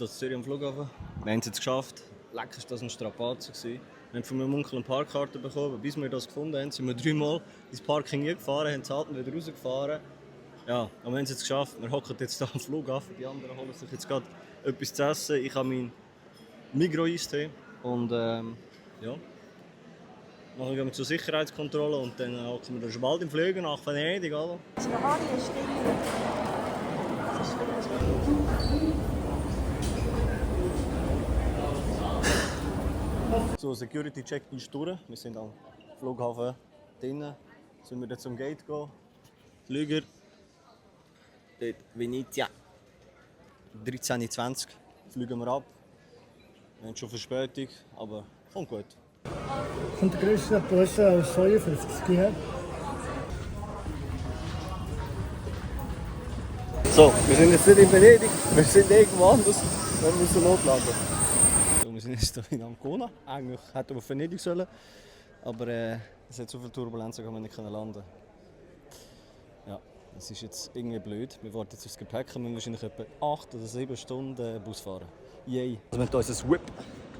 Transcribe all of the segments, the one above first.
jetzt hier in Zürich am Flughafen. Wir haben es jetzt geschafft. Lecker war das ein Strapazen. Wir haben von meinem Onkel eine Parkkarte bekommen. Bis wir das gefunden haben, sind wir 3-mal ins Parking gefahren, haben Zeit wieder rausgefahren. Ja, aber wir haben es jetzt geschafft. Wir hocken jetzt hier am Flughafen. Die anderen holen sich jetzt gerade etwas zu essen. Ich habe meinen Migros-Eistee. Und ja. Dann gehen wir zur Sicherheitskontrolle und dann hocken wir schon bald im Flüger nach Venedig. Oder? So, Security-Check ist durch. Wir sind am Flughafen drinnen. Sind wir jetzt zum Gate gehen. Flüger. Dort Venezia. 13:20 fliegen wir ab. Wir haben schon Verspätung, aber kommt gut. Und der grösste Busse aus 52 her. So, wir sind jetzt nicht in Venedig, wir sind irgendwo anders. Wir müssen notlanden. So, wir sind jetzt hier in Ancona. Eigentlich hätten wir auf Venedig sollen, aber es hat so viel Turbulenzen, dass wir nicht landen. Ja, es ist jetzt irgendwie blöd. Wir warten jetzt aufs Gepäck und müssen wahrscheinlich etwa 8 oder 7 Stunden Bus fahren. Yay! Also wir haben hier unser Whip,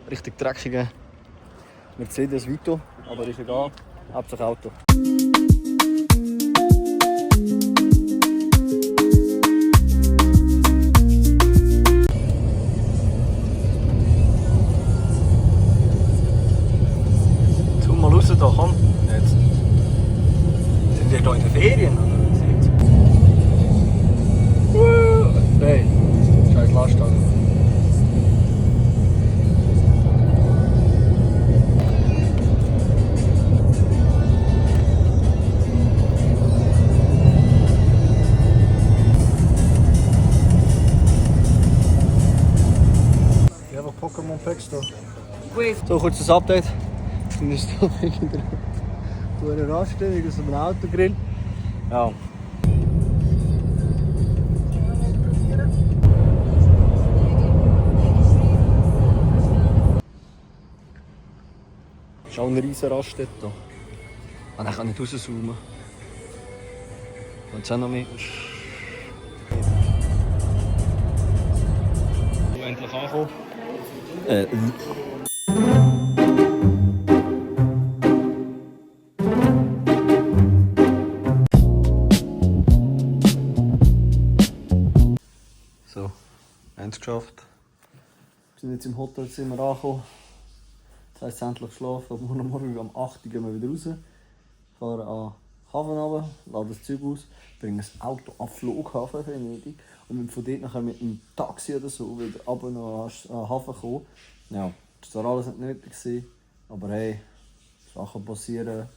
richtig dreckiger Mercedes Vito, aber ist egal, Hauptsache Auto. Zoom mal raus da, komm. Jetzt. Sind wir hier in den Ferien? Nein, scheiß Lastwagen. Pokémon Packs da. So, kurzes Update. Wir sind hier wegen der Raststelle, wegen so einem Autogrill. Ja. Das ist auch eine riesige Raststätte hier. Und ich kann nicht rauszoomen. Und jetzt auch noch mehr. Endlich angekommen. So, wir haben es geschafft. Wir sind jetzt im Hotelzimmer angekommen. Das heisst, endlich schlafen. Aber morgen um 8 Uhr gehen wir wieder raus. Fahren an den Hafen runter, laden das Zeug aus, bringen das Auto am Flughafen Venedig und wenn von dort nachher mit einem Taxi oder so wieder runter nach den Hafen kommen. Ja, das war alles nicht nötig gewesen, aber hey, Sachen passieren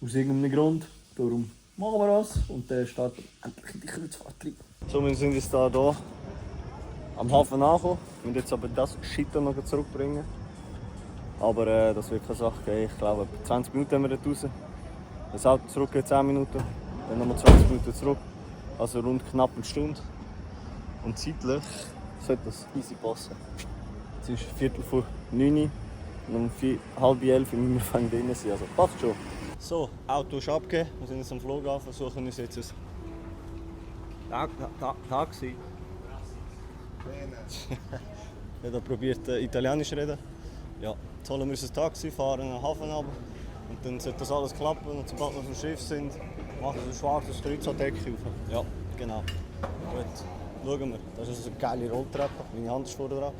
aus irgendeinem Grund, darum machen wir das und dann starten wir endlich in die Kreuzfahrt rein. So, wir sind jetzt hier am Hafen angekommen, wir müssen jetzt aber das Shit noch zurückbringen. Aber das wird keine Sache geben, ich glaube etwa 20 Minuten haben wir dort raus. Das Auto zurück in 10 Minuten, dann nochmal 20 Minuten zurück, also rund knapp eine Stunde. Und zeitlich sollte das easy passen. Es ist 9:15 und um 10:30 müssen wir drinnen sein, also passt schon. So, Auto ist abgegeben, wir sind jetzt am Flughafen, suchen uns jetzt ein Taxi. Ich habe probiert Italienisch zu reden. Ja, jetzt holen wir uns ein Taxi, fahren in den Hafen runter. Und dann sollte das alles klappen und sobald wir auf dem Schiff sind, machen wir ein schwarzes Kreuz an die Decke auf. Ja, genau. Gut, schauen wir. Das ist eine geile Rolltreppe, meine Hand ist vorne dran.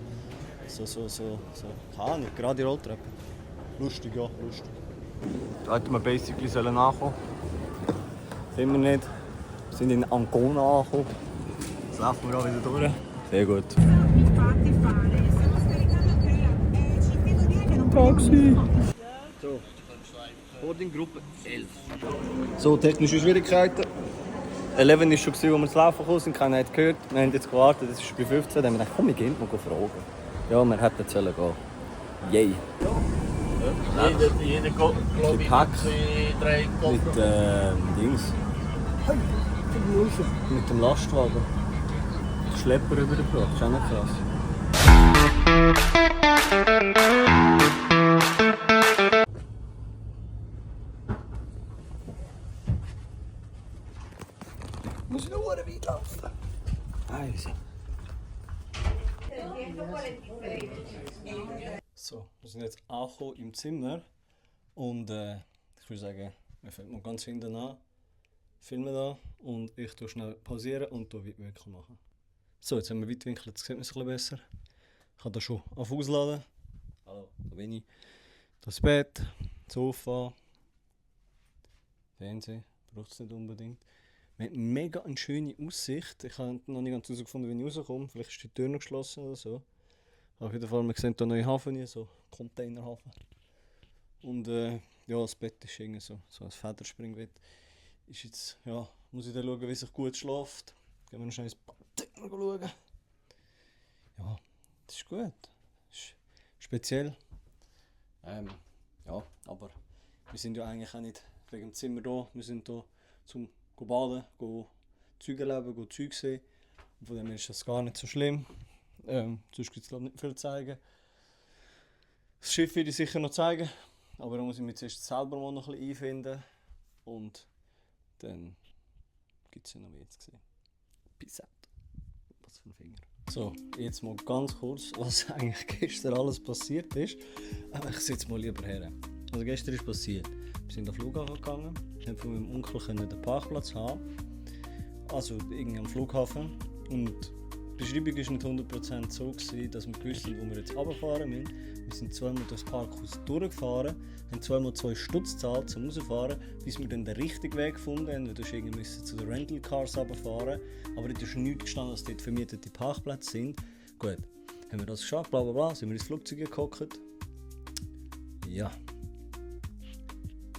So, keine Ahnung, gerade Rolltreppe. Lustig, ja, lustig. Da hätten wir basically ankommen. Sind wir nicht. Wir sind in Ancona angekommen. Jetzt laufen wir auch wieder durch. Sehr gut. Taxi! So. Boardinggruppe 11. So, technische Schwierigkeiten. 11 war schon, als wir ins Laufen gekommen sind, keiner hat gehört. Wir haben jetzt gewartet, es ist bei 15. Dann haben wir gedacht, komm, wir gehen mal fragen. Ja, wir hätten gehen sollen. Yay! Jeder glaube ich, hat 3 Koffer. Mit Dings. Mit dem Lastwagen. Schlepper übergebracht, das ist auch nicht krass. Muss ich noch weit laufen? Also. So, wir sind jetzt angekommen im Zimmer und ich würde sagen, wir fangen mal ganz hinten an, filmen da und ich tue schnell pausieren und Weitwinkel machen. So, jetzt haben wir Weitwinkel, jetzt sieht man es ein bisschen besser. Ich kann das schon auf ausladen. Hallo, da bin ich. Das Bett, Sofa, Fernsehen, braucht es nicht unbedingt. Wir haben mega eine schöne Aussicht. Ich habe noch nicht ganz herausgefunden, wie ich rauskomme. Vielleicht ist die Tür noch geschlossen oder so. Auf jeden Fall, wir sehen hier neue Hafen hier, so Containerhafen. Und ja, das Bett ist irgendwie so ein Federspringbett. Ist jetzt, ja, muss ich dann schauen, wie sich gut schläft. Gehen wir noch schnell ins Badezimmer schauen. Ja, das ist gut. Das ist speziell. Ja, aber wir sind ja eigentlich auch nicht wegen dem Zimmer da. Wir sind hier zum baden, Zeug erleben, Zeug sehen. Und von dem her ist das gar nicht so schlimm. Sonst gibt es glaube ich nicht viel zu zeigen. Das Schiff würde ich sicher noch zeigen, aber da muss ich mich zuerst selber mal noch ein bisschen einfinden. Und dann gibt es ja noch mehr zu sehen. Peace out. Was für ein Finger. So, jetzt mal ganz kurz, was eigentlich gestern alles passiert ist. Aber ich sitze mal lieber her. Also gestern ist passiert. Wir sind auf den Flughafen gegangen, haben von meinem Onkel den Parkplatz haben. Also irgendwie am Flughafen. Und die Beschreibung war nicht 100% so, dass wir gewusst haben, wo wir jetzt runterfahren müssen. Wir sind zweimal durchs Parkhaus durchgefahren, haben zweimal 2 Stutz gezahlt zum rausfahren, bis wir dann den richtigen Weg gefunden haben. Wir mussten zu den Rental Cars runterfahren. Aber dort ist nichts gestanden, dass dort vermietete Parkplätze sind. Gut, haben wir das geschafft, bla bla bla, sind wir ins Flugzeug gehockt. Ja.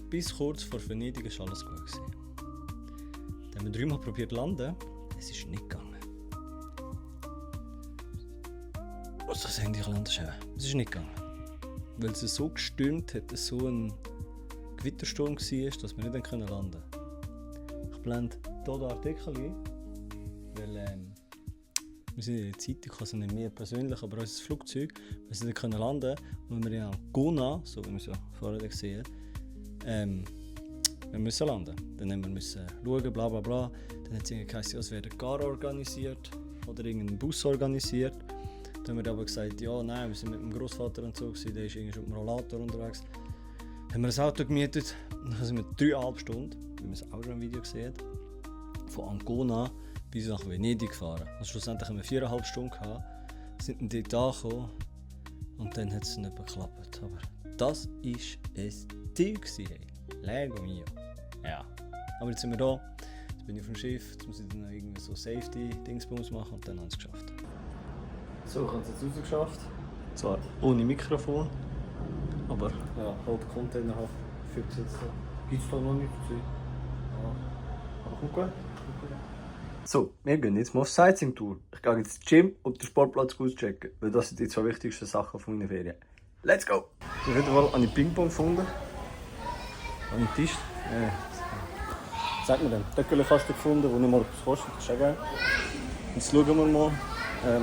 Bis kurz vor Venedig war alles gut gewesen. Dann haben wir 3-mal probiert zu landen, es ist nicht gegangen. Was das Handy landen schön. Es ist nicht gegangen. Weil es so gestürmt hat, es so ein Gewittersturm war, dass wir nicht landen konnten. Ich blende hier den Artikel ein, weil wir sind in der Zeitung, also nicht mehr persönlich, aber unser Flugzeug, wir sind nicht landen konnten, weil wir in Ancona, so wie wir es ja vorher gesehen haben, wir müssen landen. Dann haben wir schauen, bla bla bla. Dann hat es geheißen, es wird eine Gar organisiert oder irgendein Bus organisiert. Dann haben wir aber gesagt, ja, nein, wir sind mit meinem Großvater und so, der ist irgendwie schon mit dem Rollator unterwegs. Dann haben wir ein Auto gemietet und dann sind wir 3,5 Stunden, wie man es auch schon im Video sieht, von Ancona bis nach Venedig gefahren. Also schlussendlich haben wir 4,5 Stunden gehabt, sind dann dort angekommen und dann hat es nicht geklappt. Aber das war ein Ziel, hey. Lego mio. Ja. Aber jetzt sind wir da, jetzt bin ich auf dem Schiff, jetzt muss ich dann noch irgendwie so Safety-Dingsbums machen und dann haben wir es geschafft. So, ich habe es jetzt rausgeschafft. Zwar ohne Mikrofon, aber ja, halb Container führt es jetzt so. Gibt es da noch nichts zu sehen? Ja. Aber kommt gut. So, wir gehen jetzt mal auf Sightseeing-Tour. Ich gehe jetzt ins Gym und den Sportplatz auschecken, weil das sind die 2 wichtigsten Sachen von meiner Ferien. Let's go! Auf jeden Fall habe ich Ping-Pong gefunden. An den Tisch. Sag mir dann, den hast du gefunden, wo nicht mal etwas kostet, das ist auch geil. Jetzt schauen wir mal.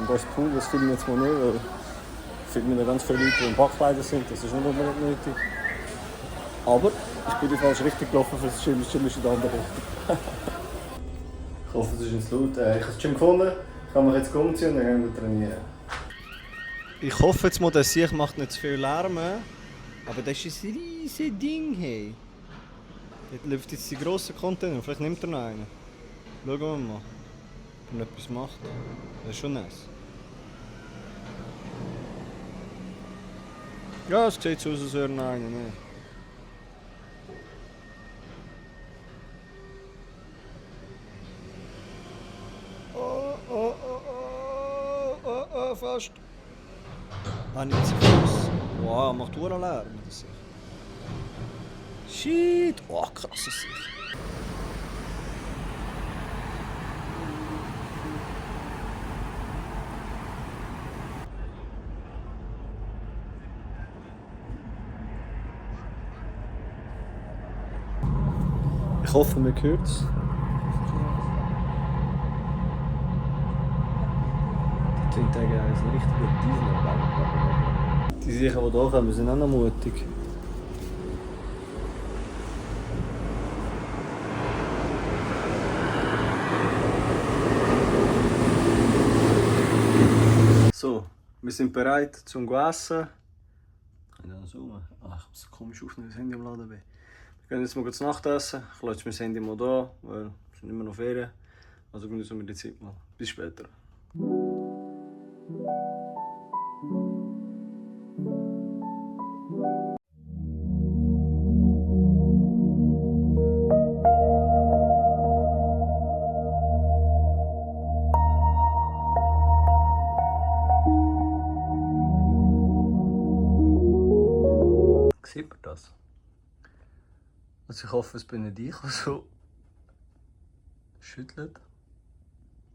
Das Pool, das filmen wir jetzt mal nicht, weil filmen ganz viele Leute, die in Backkleidern sind, das ist nicht unbedingt nötig. Aber ich bin die falsche Richtung gelaufen für das Gym ist in der andere Richtung. Ich hoffe, es ist nicht laut. Ich habe das Gym gefunden, ich kann mich jetzt umziehen und dann gehen wir trainieren. Ich hoffe jetzt mal, dass ich macht nicht zu viel Lärm, aber das ist ein riesiges Ding. Hey. Dort läuft jetzt die grossen Container, vielleicht nimmt er noch einen. Schauen wir mal. Wenn er etwas macht, das ist schon nice. Ja, es sieht so aus, als wäre er einen. Ne? Oh, fast. Ah, nicht so groß. Wow, macht Lärm, das sicher. Shit! Oh, krasses Sicht. Ich hoffe, man hört es. Die sind eigentlich ein richtiger Diesel. Die sicher, die hier kommen, sind auch noch mutig. So, wir sind bereit zum Essen. Ich kann so. Ich habe es komisch aufgenommen, das Handy am Laden bin. Wir gehen jetzt mal zu Nacht essen. Ich lasse mir das Handy mal da, weil wir sind immer noch Ferien. Also genießen wir die Zeit mal. Bis später. Sieht man das? Also ich hoffe, es bin nicht ich, der so schüttelt.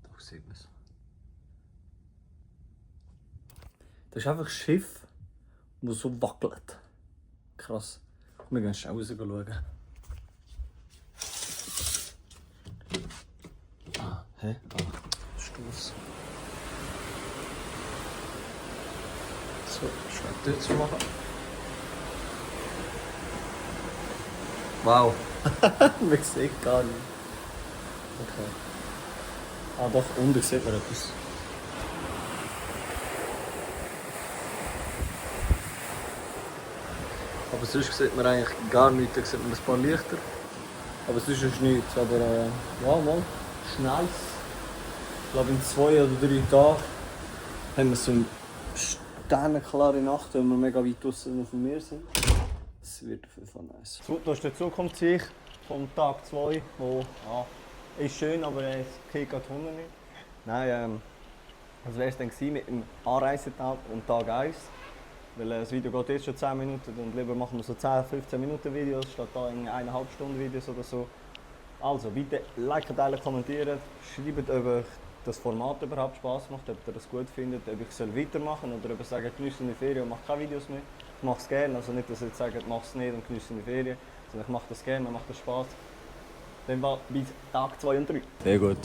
Doch sieht man es. Das ist einfach ein Schiff, das so wackelt. Krass. Wir gehen schnell raus schauen. Hä? Stoß. So, schnell dort zu machen. Wow. Man sieht gar nicht. Okay. Ah doch, unten sieht man etwas. Aber sonst sieht man eigentlich gar nichts. Da sieht man ein paar Lichter. Aber sonst ist nichts. Aber ja, mal. Ist nice. Ich glaube in 2 oder 3 Tagen haben wir so eine sternenklare Nacht, wenn wir mega weit draußen auf dem Meer sind. Das wird auf jeden Fall nice. So, das ist der Zukunftssicht vom Tag 2, wo ist schön, aber es geht gerade Hunger nicht. Nein, das wäre es dann gewesen mit dem Anreisetag und Tag 1. Weil das Video geht jetzt schon 10 Minuten und lieber machen wir so 10-15 Minuten Videos statt da in 1,5 Stunden Videos oder so. Also bitte liken, teilen, kommentieren, schreibt, ob euch das Format überhaupt Spaß macht, ob ihr das gut findet, ob ich weitermachen soll oder ob ihr sagt, genießt in die Ferien und macht keine Videos mehr. Ich mache es gerne, also nicht, dass ihr jetzt sagt, mach es nicht und genießt in die Ferien, sondern ich mache das gerne, mir macht das Spaß. Dann bis Tag 2 und 3. Sehr gut.